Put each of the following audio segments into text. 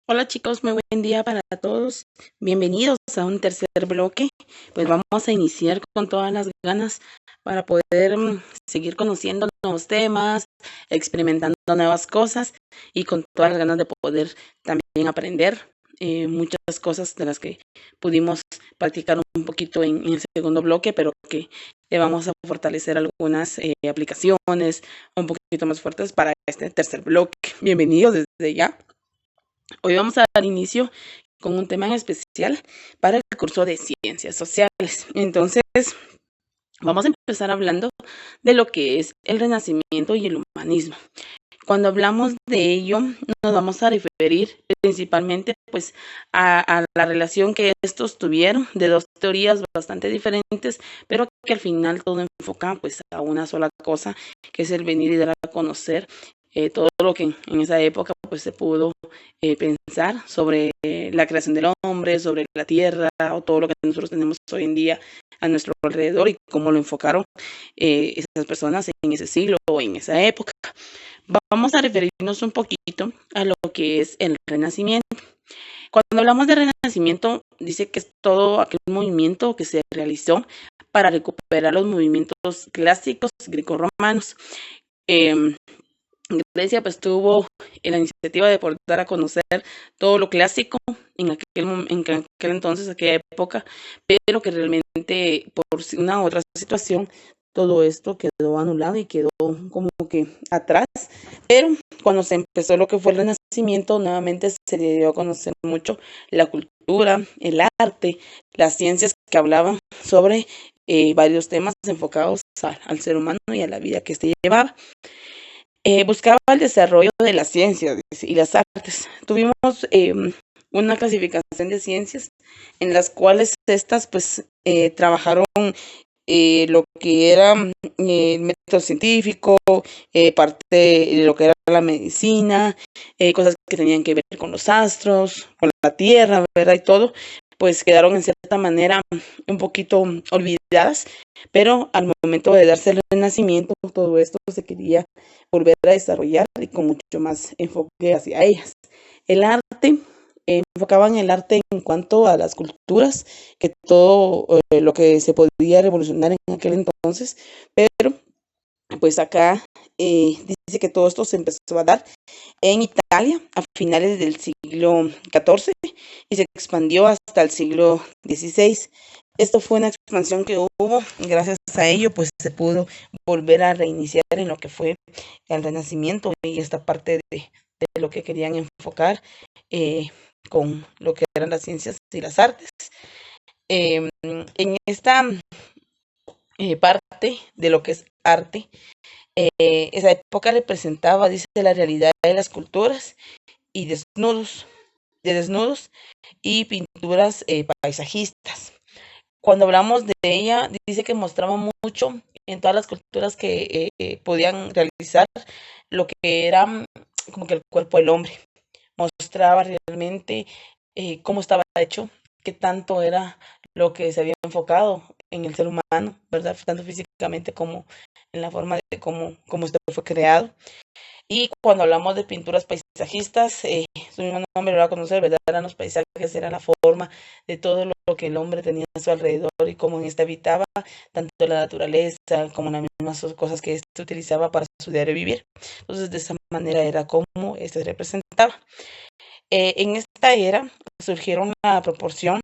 Hola chicos, muy buen día para todos. Bienvenidos a un tercer bloque. Pues vamos a iniciar con todas las ganas para poder seguir conociendo nuevos temas, experimentando nuevas cosas y con todas las ganas de poder también aprender muchas cosas de las que pudimos practicar un poquito en el segundo bloque, pero que le vamos a fortalecer algunas aplicaciones un poquito más fuertes para este tercer bloque. Bienvenidos desde ya. Hoy vamos a dar inicio con un tema en especial para el curso de Ciencias Sociales. Entonces, vamos a empezar hablando de lo que es el Renacimiento y el humanismo. Cuando hablamos de ello, nos vamos a referir principalmente pues a la relación que estos tuvieron de dos teorías bastante diferentes, pero que al final todo enfoca pues a una sola cosa, que es el venir y dar a conocer todo lo que en esa época pues se pudo pensar sobre la creación del hombre, sobre la tierra o todo lo que nosotros tenemos hoy en día a nuestro alrededor y cómo lo enfocaron esas personas en ese siglo o en esa época. Vamos a referirnos un poquito a lo que es el Renacimiento. Cuando hablamos de Renacimiento, dice que es todo aquel movimiento que se realizó para recuperar los movimientos clásicos grecorromanos. Eh, Grecia pues tuvo la iniciativa de poder dar a conocer todo lo clásico en aquel entonces, aquella época, pero que realmente por una u otra situación todo esto quedó anulado y quedó como que atrás. Pero cuando se empezó lo que fue el Renacimiento, nuevamente se le dio a conocer mucho la cultura, el arte, las ciencias que hablaban sobre varios temas enfocados al ser humano y a la vida que se llevaba. Buscaba el desarrollo de las ciencias y las artes. Tuvimos una clasificación de ciencias en las cuales estas pues trabajaron lo que era el método científico, parte de lo que era la medicina, cosas que tenían que ver con los astros, con la tierra, ¿verdad? Y todo, pues quedaron en cierta manera un poquito olvidadas, pero al momento de darse el renacimiento, todo esto se quería volver a desarrollar y con mucho más enfoque hacia ellas. El arte, enfocaban el arte en cuanto a las culturas, que todo lo que se podía revolucionar en aquel entonces, pero pues acá dice que todo esto se empezó a dar en Italia a finales del siglo XIV y se expandió hasta el siglo XVI. Esto fue una expansión que hubo, gracias a ello pues se pudo volver a reiniciar en lo que fue el Renacimiento y esta parte de lo que querían enfocar eh, con lo que eran las ciencias y las artes. En esta parte de lo que es arte, esa época representaba, dice, la realidad de las culturas y desnudos y pinturas paisajistas. Cuando hablamos de ella, dice que mostraba mucho en todas las culturas que podían realizar lo que era como que el cuerpo del hombre. Mostraba realmente cómo estaba hecho, qué tanto era lo que se había enfocado en el ser humano, ¿verdad? Tanto físicamente como en la forma de cómo esto fue creado. Y cuando hablamos de pinturas paisajistas, su mismo nombre lo va a conocer, ¿verdad? Eran los paisajes, era la forma de todo lo que el hombre tenía a su alrededor y cómo en esta habitaba, tanto la naturaleza como las mismas cosas que éste utilizaba para su diario vivir. Entonces, de esa manera era como se representaba. En esta era surgieron la proporción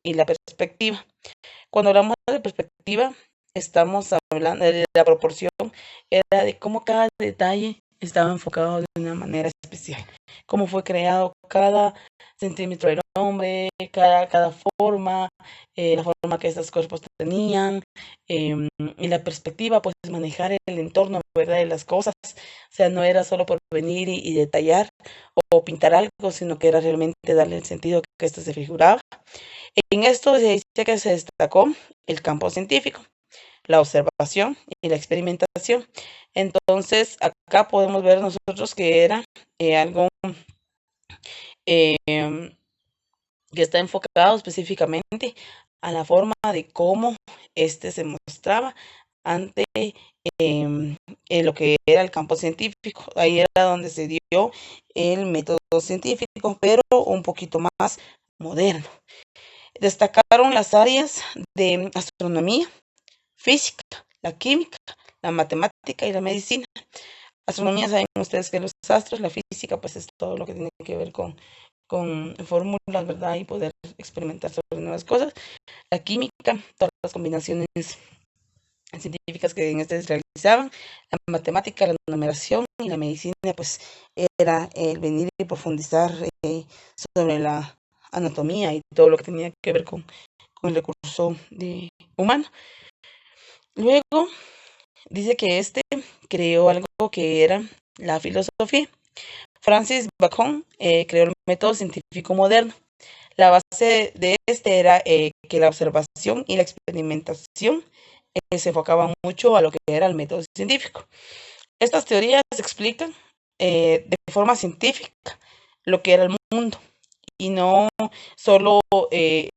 y la perspectiva. Cuando hablamos de perspectiva, estamos hablando de la proporción, era de cómo cada detalle estaba enfocado de una manera especial, cómo fue creado cada centímetro del hombre, cada forma, la forma que estos cuerpos tenían, y la perspectiva, pues manejar el entorno, ¿verdad? De las cosas, o sea, no era solo por venir y detallar o pintar algo, sino que era realmente darle el sentido que esto se figuraba. En esto se dice que se destacó el campo científico, la observación y la experimentación. Entonces, acá podemos ver nosotros que era algo eh, que está enfocado específicamente a la forma de cómo este se mostraba ante lo que era el campo científico. Ahí era donde se dio el método científico, pero un poquito más moderno. Destacaron las áreas de astronomía, física, la química, la matemática y la medicina. Astronomía, saben ustedes que los astros, la física, pues es todo lo que tiene que ver con fórmulas, ¿verdad? Y poder experimentar sobre nuevas cosas. La química, todas las combinaciones científicas que en este se realizaban. La matemática, la numeración y la medicina, pues era el venir y profundizar sobre la anatomía y todo lo que tenía que ver con el recurso humano. Luego dice que creó algo que era la filosofía. Francis Bacon creó el método científico moderno. La base de era que la observación y la experimentación se enfocaba mucho a lo que era el método científico. Estas teorías explican de forma científica lo que era el mundo y no solo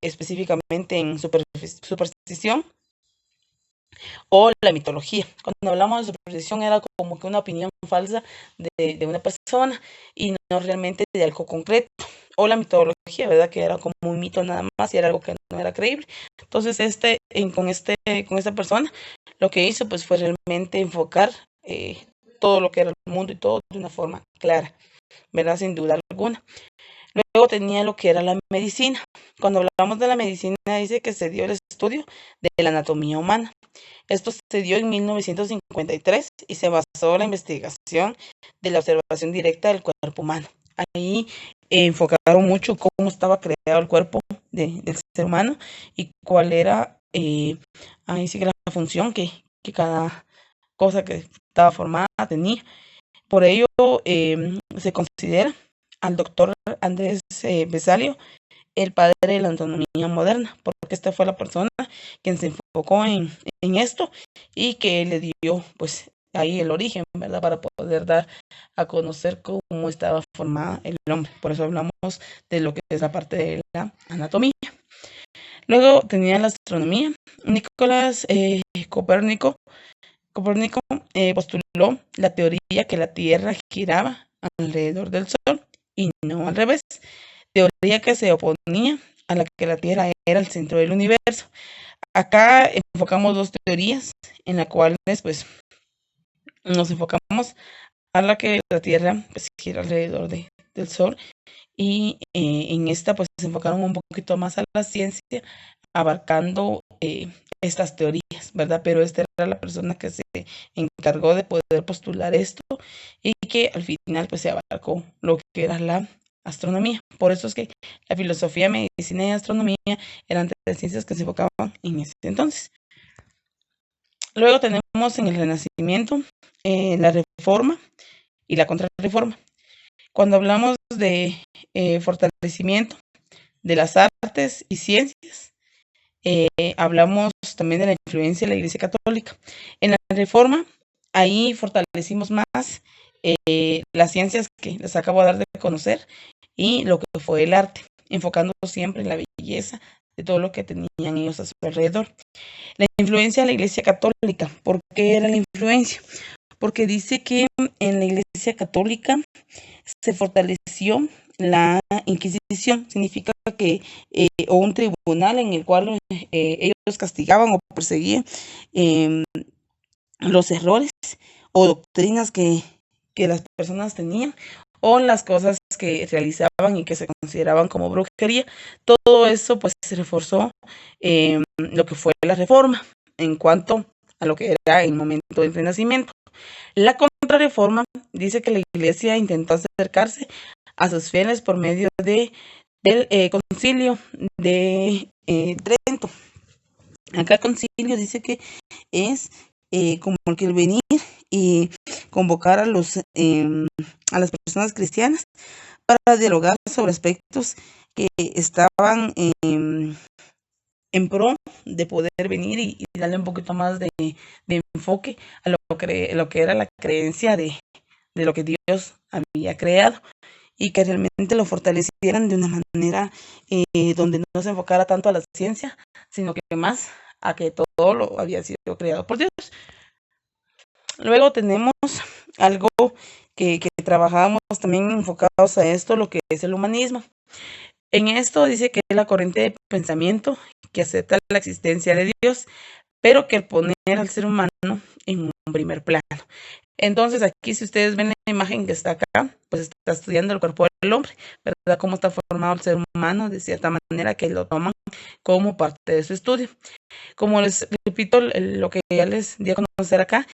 específicamente en superstición o la mitología. Cuando hablamos de superstición era como que una opinión falsa de una persona y no realmente de algo concreto. O la mitología, ¿verdad? Que era como un mito nada más y era algo que no era creíble. Entonces, con esta persona, lo que hizo pues fue realmente enfocar todo lo que era el mundo y todo de una forma clara, ¿verdad? Sin duda alguna. Luego tenía lo que era la medicina. Cuando hablamos de la medicina, dice que se dio el estudio de la anatomía humana. Esto se dio en 1953 y se basó en la investigación de la observación directa del cuerpo humano. Ahí enfocaron mucho cómo estaba creado el cuerpo del ser humano y cuál era ahí sí que la función que cada cosa que estaba formada tenía. Por ello se considera al doctor Andrés Besalio el padre de la anatomía moderna, porque esta fue la persona quien se enfocó en esto y que le dio pues ahí el origen, ¿verdad? Para poder dar a conocer cómo estaba formada el hombre. Por eso hablamos de lo que es la parte de la anatomía. Luego tenía la astronomía. Nicolás Copérnico postuló la teoría que la Tierra giraba alrededor del Sol y no al revés. Teoría que se oponía a la que la Tierra era el centro del universo. Acá enfocamos dos teorías en las cuales pues nos enfocamos a la que la Tierra pues gira alrededor del Sol y en esta pues se enfocaron un poquito más a la ciencia abarcando estas teorías, ¿verdad? Pero esta era la persona que se encargó de poder postular esto y que al final pues se abarcó lo que era la astronomía. Por eso es que la filosofía, medicina y astronomía eran tres ciencias que se enfocaban en ese entonces. Luego tenemos en el Renacimiento la Reforma y la Contrarreforma. Cuando hablamos de fortalecimiento de las artes y ciencias, hablamos también de la influencia de la Iglesia Católica. En la Reforma, ahí fortalecimos más las ciencias que les acabo de dar de conocer y lo que fue el arte, enfocando siempre en la belleza de todo lo que tenían ellos a su alrededor. La influencia de la Iglesia Católica. ¿Por qué era la influencia? Porque dice que en la Iglesia Católica se fortaleció la Inquisición. Significa que o un tribunal en el cual ellos castigaban o perseguían los errores o doctrinas que las personas tenían o las cosas que realizaban y que se consideraban como brujería. Todo eso pues se reforzó lo que fue la Reforma en cuanto a lo que era el momento del Renacimiento. La Contrarreforma dice que la Iglesia intentó acercarse a sus fieles por medio del concilio de Trento. Acá el concilio dice que es como el que venir y convocar a las personas cristianas para dialogar sobre aspectos que estaban en pro de poder venir y darle un poquito más de enfoque a lo que era la creencia de lo que Dios había creado y que realmente lo fortalecieran de una manera donde no se enfocara tanto a la ciencia, sino que más a que todo lo había sido creado por Dios. Luego tenemos algo que trabajábamos también enfocados a esto, lo que es el humanismo. En esto dice que es la corriente de pensamiento que acepta la existencia de Dios, pero que al poner al ser humano en un primer plano. Entonces aquí, si ustedes ven la imagen que está acá, pues está estudiando el cuerpo del hombre, ¿verdad? Cómo está formado el ser humano, de cierta manera que lo toman como parte de su estudio. Como les repito, lo que ya les di a conocer acá,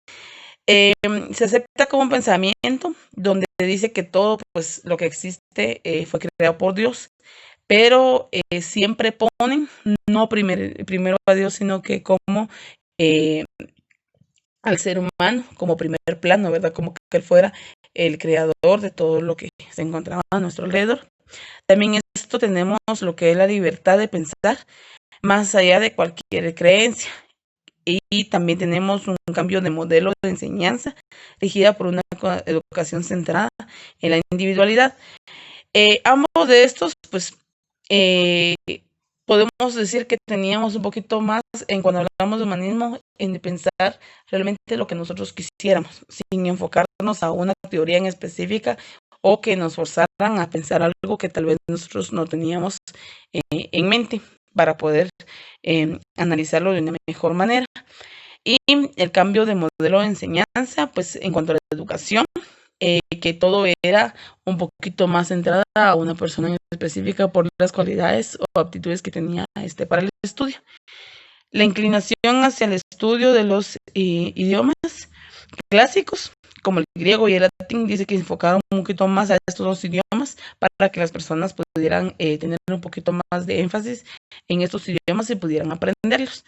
se acepta como un pensamiento donde dice que todo, pues lo que existe fue creado por Dios, pero siempre ponen no primero a Dios, sino que como eh, al ser humano como primer plano, ¿verdad? Como que él fuera el creador de todo lo que se encontraba a nuestro alrededor. También esto tenemos lo que es la libertad de pensar más allá de cualquier creencia. Y también tenemos un cambio de modelo de enseñanza regida por una educación centrada en la individualidad. Ambos de estos, pues, podemos decir que teníamos un poquito más en cuando hablamos de humanismo, en pensar realmente lo que nosotros quisiéramos, sin enfocarnos a una teoría en específica o que nos forzaran a pensar algo que tal vez nosotros no teníamos en mente para poder analizarlo de una mejor manera. Y el cambio de modelo de enseñanza, pues en cuanto a la educación, que todo era un poquito más centrada a una persona específica por las cualidades o aptitudes que tenía para el estudio. La inclinación hacia el estudio de los idiomas clásicos, como el griego y el latín, dice que enfocaron un poquito más a estos dos idiomas para que las personas pudieran tener un poquito más de énfasis en estos idiomas y pudieran aprenderlos.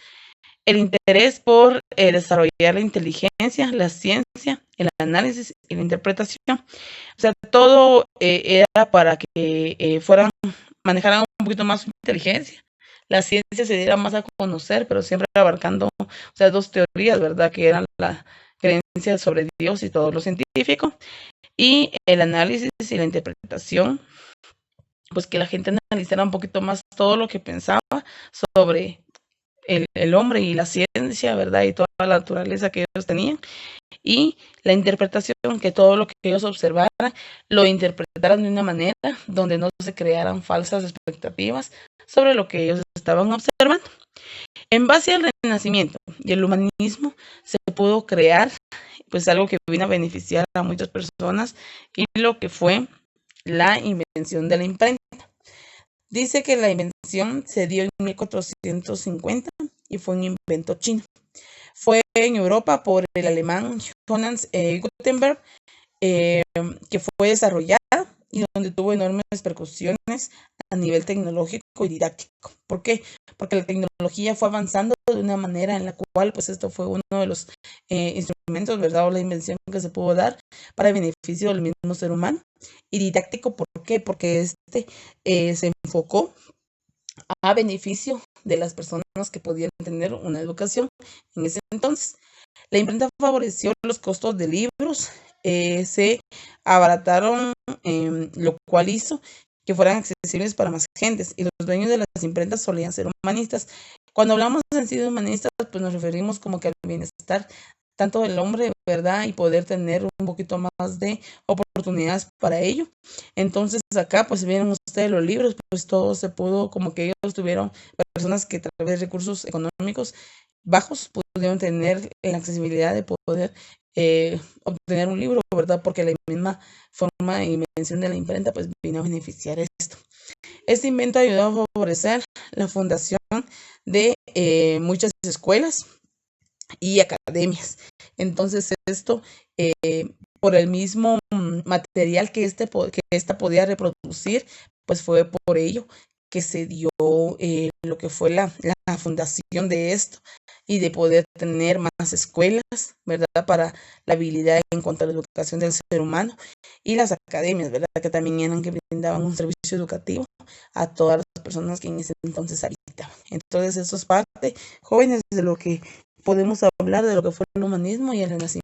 El interés por desarrollar la inteligencia, la ciencia, el análisis y la interpretación. O sea, todo era para que manejaran un poquito más su inteligencia. La ciencia se diera más a conocer, pero siempre abarcando, o sea, dos teorías, ¿verdad? Que eran la creencia sobre Dios y todo lo científico, y el análisis y la interpretación, pues que la gente analizara un poquito más todo lo que pensaba sobre el hombre y la ciencia, ¿verdad? Y toda la naturaleza que ellos tenían. Y la interpretación, que todo lo que ellos observaran, lo interpretaran de una manera donde no se crearan falsas expectativas sobre lo que ellos estaban observando. En base al Renacimiento y el humanismo, se pudo crear pues algo que vino a beneficiar a muchas personas, y lo que fue la invención de la imprenta. Dice que la invención se dio en 1450 y fue un invento chino. Fue en Europa por el alemán Johannes Gutenberg, que fue desarrollada y donde tuvo enormes repercusiones a nivel tecnológico y didáctico. ¿Por qué? Porque la tecnología fue avanzando de una manera en la cual, pues esto fue uno de los instrumentos, ¿verdad? O la invención que se pudo dar para el beneficio del mismo ser humano. Y didáctico, ¿por qué? Porque se enfocó a beneficio de las personas que podían tener una educación en ese entonces. La imprenta favoreció los costos de libros, se abarataron, lo cual hizo que fueran accesibles para más gentes, y los dueños de las imprentas solían ser humanistas. Cuando hablamos en sí de humanistas, pues nos referimos como que al bienestar tanto del hombre, ¿verdad? Y poder tener un poquito más de oportunidades para ello. Entonces acá, pues vienen ustedes los libros, pues todo se pudo, como que ellos tuvieron personas que a través de recursos económicos bajos pudieron tener la accesibilidad de poder obtener un libro, ¿verdad? Porque la misma forma y mención de la imprenta, pues vino a beneficiar esto. Este invento ayudó a favorecer la fundación de muchas escuelas y academias. Entonces esto, por el mismo material que esta podía reproducir, pues fue por ello que se dio lo que fue la fundación de esto, y de poder tener más escuelas, ¿verdad? Para la habilidad en cuanto a la educación del ser humano, y las academias, ¿verdad? Que también eran que brindaban un servicio educativo a todas las personas que en ese entonces habitaban. Entonces eso es parte, jóvenes, de lo que podemos hablar de lo que fue el humanismo y el renacimiento.